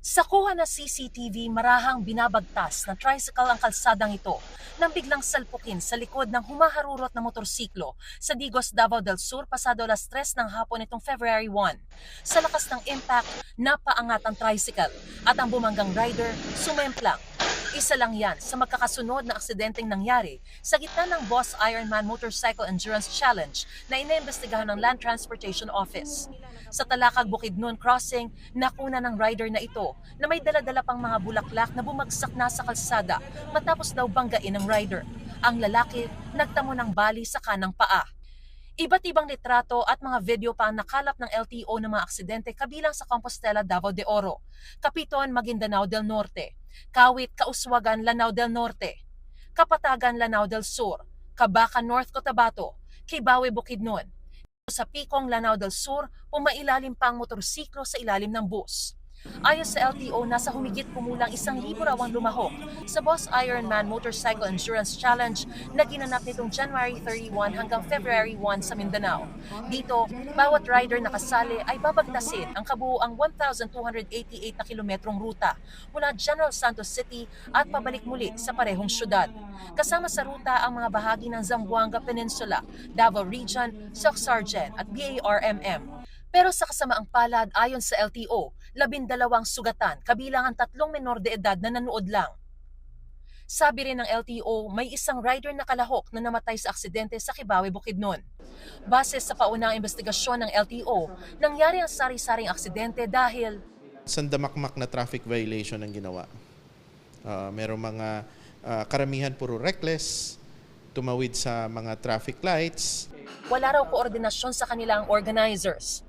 Sa kuha na CCTV, marahang binabagtas na tricycle ang kalsadang ito nang biglang salpukin sa likod ng humaharurot na motorsiklo sa Digos, Davao del Sur pasado alas 3 ng hapon nitong February 1. Sa lakas ng impact, napaangat ang tricycle at ang bumanggang rider sumemplang. Isa lang yan sa magkakasunod na aksidenteng nangyari sa gitna ng Boss Ironman Motorcycle Endurance Challenge na inaimbestigahan ng Land Transportation Office. Sa Talakag Bukidnon Crossing, nakuna ng rider na ito na may dala-dala pang mga bulaklak na bumagsak na sa kalsada matapos daw banggain ng rider. Ang lalaki nagtamo ng bali sa kanang paa. Iba't ibang litrato at mga video pa ang nakalap ng LTO ng mga aksidente kabilang sa Compostela, Davao de Oro, Capiton, Maguindanao del Norte, Kawit, Kauswagan, Lanao del Norte, Kapatagan, Lanao del Sur, Cabacan, North Cotabato, Kibawe, Bukidnon. Sa Picong, Lanao del Sur, pumailalim pa ang motorsiklo sa ilalim ng bus. Ayon sa LTO, nasa humigit kumulang 1,000 raw ang lumahok sa Boss Ironman Motorcycle Endurance Challenge na ginanap nitong January 31 hanggang February 1 sa Mindanao. Dito, bawat rider na kasali ay babagtasin ang kabuuang 1,288 na kilometrong ruta mula General Santos City at pabalik muli sa parehong syudad. Kasama sa ruta ang mga bahagi ng Zamboanga Peninsula, Davao Region, Soc-Sargen at BARMM. Pero sa kasamaang palad ayon sa LTO, 12 sugatan kabilang ang 3 menor de edad na nanood lang. Sabi rin ng LTO, may isang rider na kalahok na namatay sa aksidente sa Kibawe, Bukidnon. Base sa paunang investigasyon ng LTO, nangyari ang sari-saring aksidente dahil Sandamakmak na traffic violation ang ginawa. Merong mga karamihan puro reckless, tumawid sa mga traffic lights. wala raw koordinasyon sa kanilang organizers.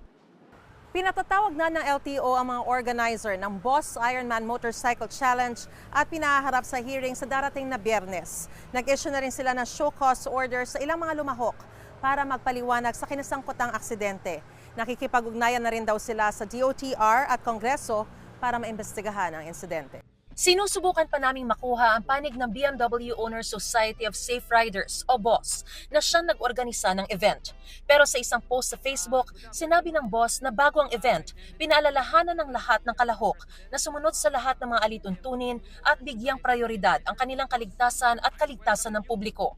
Pinatatawag na ng LTO ang mga organizer ng Boss Ironman Motorcycle Challenge at pinaharap sa hearing sa darating na Biyernes. Nag-issue na rin sila ng show cause order sa ilang mga lumahok para magpaliwanag sa kinasangkotang aksidente. Nakikipag-ugnayan na rin daw sila sa DOTR at Kongreso para maimbestigahan ang insidente. Sinusubukan pa naming makuha ang panig ng BMW Owners Society of Safe Riders o BOSS na siyang nag-organisa ng event. Pero sa isang post sa Facebook, sinabi ng BOSS na bago ang event, pinaalalahanan ng lahat ng kalahok na sumunod sa lahat ng mga alituntunin at bigyang prioridad ang kanilang kaligtasan at kaligtasan ng publiko.